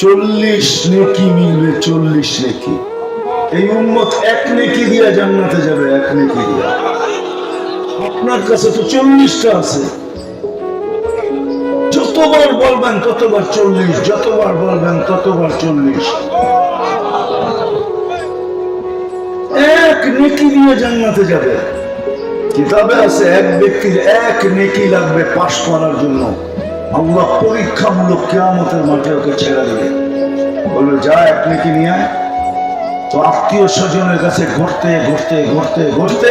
40 নেকি মিলবে, 40 নেকি। এই উম্মত এক নেকি দিয়া জান্নাতে যাবে, এক নেকি দিয়া। আপনার কাছে তো 40টা আছে, যতবার বলবেন ততবার 40, যতবার বলবেন ততবার 40। এক নেকি দিয়ে জান্নাতে যাবে। কিতাবে আছে এক ব্যক্তির এক নেকি লাগবে পাশ করার জন্য। আল্লাহ পরীক্ষামূলক কিয়ামতের মাঠে ওকে ছেড়ে দেবে, বলবে যা এক নেকি নিয়ে আয়। তো আত্মীয় স্বজনের কাছে ঘুরতে ঘুরতে ঘুরতে ঘুরতে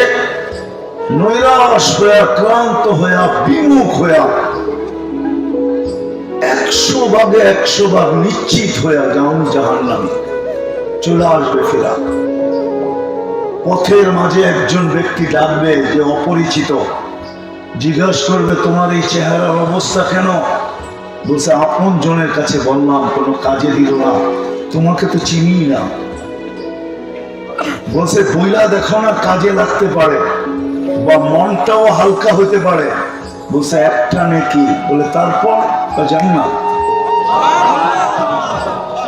নৈরাশ হইয়া, ক্লান্ত হইয়া, বিমুখ হইয়া 100 ভাগে 100 ভাগ নিশ্চিত হইয়া যাও জাহান্নামে চলে আসবে ফেরা। পথের মাঝে একজন ব্যক্তি ডাকবে যে অপরিচিত, জিজ্ঞাসা করবে তোমার এই চেহারার অবস্থা কেন? বলছে আপন জনের কাছে বললাম, কোনো কাজে দিল না, তোমাকে তো চিনি না। বলছে বইলা দেখো না, কাজে লাগতে পারে বা মনটাও হালকা হতে পারে। বলছে একটা নেকি। বলে তারপর? জানি না।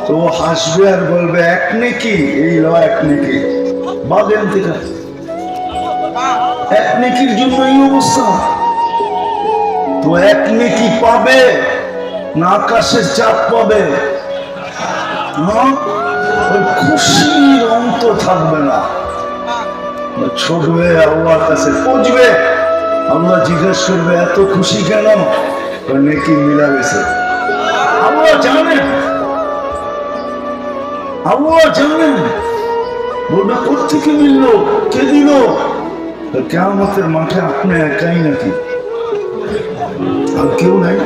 তো হাসবে আর বলবে এক নেকি, এই এক নেকি। বাগেন থেকে এক নেকির জন্য এই অবস্থা। তো এক নেকি পাবে না আকাশের চাপ পাবে? খুশির অন্ত থাকবে না, ছুটবে আল্লাহর কাছে পৌঁছবে। আল্লাহ জিজ্ঞেস করবে এত খুশি কেন? নেকি মিলা গেছে। আল্লাহ জানেন, আল্লাহ জানেন। বলবে কোথেকে মিললো, কে দিল? কিয়ামতের মাঠে আপনি একাই নাকি, আর কেউ নাই?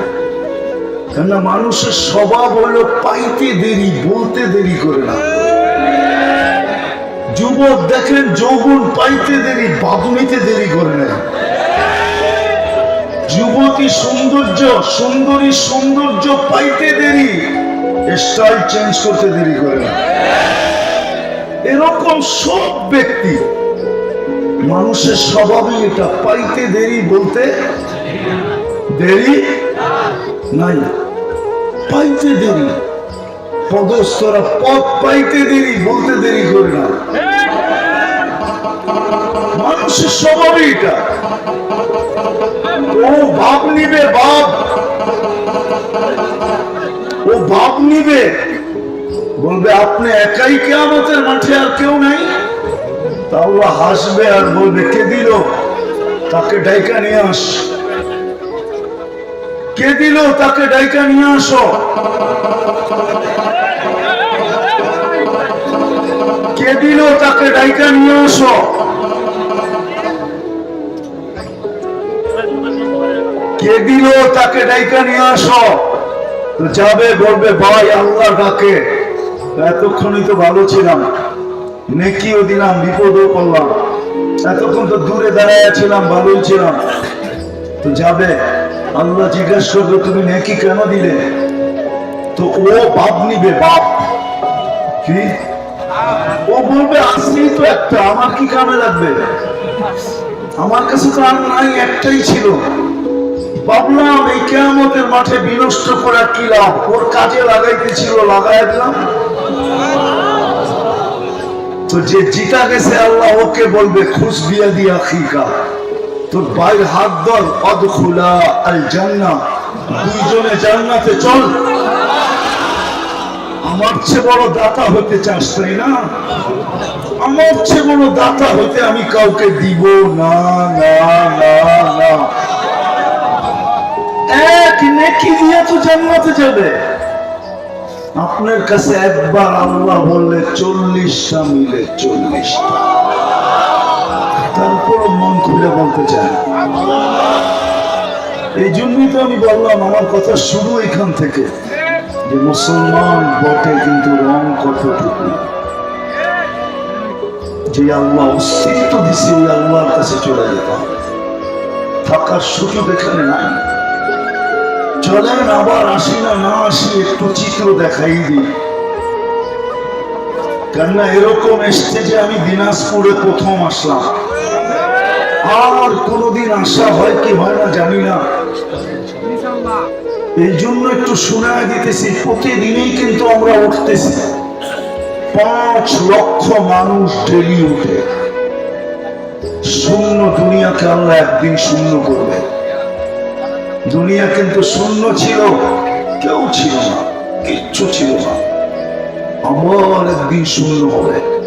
কেননা মানুষের স্বভাব হলো পাইতে দেরি, বলতে দেরি করে না। যুবক দেখেন যৌবন পাইতে দেরি, বাদুনিতে দেরি করে না। যুবতী সৌন্দর্য, সুন্দরী সৌন্দর্য পাইতে দেরি, স্টাইল চেঞ্জ করতে দেরি করে না। এরকম সব ব্যক্তি, মানুষের স্বভাবই এটা, পাইতে দেরি, বলতে দেরি নাই। পাইতে দেরি, পদস্থরা পথ পাইতে দেরি, বলতে দেরি করে না। মানুষের স্বভাবই এটা। ও ভাব নিবে, ভাব, ও ভাব নিবে, বলবে আপনি একাই কিয়ামতের মাঠে, আর কেউ নাই। তাহলে হাসবে আর বলবে কে দিল? তাকে ডাইকা নিয়ে আস। কে দিল? তাকে ডাইকা নিয়ে আসো। কে দিল? তাকে ডাইকা নিয়ে আসো। কে দিল? তাকে ডাইকা নিয়ে আসো। তো যাবে, বলবে ভাই আল্লাহ ডাকে, এতক্ষণই তো ভালো ছিলাম, নেকিও দিলাম, বিপদও করলাম, এতক্ষণ তো দূরে দাঁড়ায় ছিলাম, ভালোই ছিলাম। তো যাবে, আল্লাহ জিজ্ঞেস করবে তুমি নেকি কেন দিলে? তো ও বাপ নিবে, বাপ কি? ও বলবে আসলি তো একটা, আমার কি কামে লাগবে? আমার কাছে তো আর নাই, একটাই ছিল। ভাবলাম এই কিয়ামতের মাঠে বিনষ্ট করা কি লাভ, ওর কাজে লাগাইতে ছিল, লাগাই দিলাম। তো যে জিতা গেছে, আল্লাহ ওকে বলবে খুশ বিয়া দিয়া খিকা, তোর ভাইয়ের হাত ধর, আদখুলা আল জান্নাহ, দুইজনে জান্নাতে চল। আমার চেয়ে বড় দাতা হতে চাস তাই না? আমার চেয়ে বড় দাতা হতে আমি কাউকে দিব না, না, না, না। এক নেকি দিয়ে তো জান্নাতে যাবে। আপনার কাছে একবার আল্লাহ বললে 40টা মিলে 40টা, তারপর মন খুলে বলতে চায়। এই জন্যই তো আমি বললাম আমার কথা শুরু এখান থেকে, যে মুসলমান বটে কিন্তু রং কতটুকু। যে আল্লাহ অস্তিত্ব দিছে, ওই আল্লাহর কাছে চলে যেতে হবে। থাকার সুযোগ এখানে নাই। চলেন আবার আসি না, না আসি একটু চিত্র দেখাই দিই। কেননা এরকম এসছে যে আমি দিনাজপুরে প্রথম আসলাম, আর কোনোদিন আসা হয় কি হয় না জানি না। এই জন্য একটু শোনায় দিতেছি, প্রতিদিনই কিন্তু আমরা উঠতেছি, 5 লক্ষ মানুষ ডেলি উঠে। শূন্য দুনিয়াকে আল্লাহ একদিন শূন্য করবে। দুনিয়া কিন্তু শূন্য ছিল, কেউ ছিল না, কিচ্ছু ছিল না, আবার একদিন শূন্য হবে।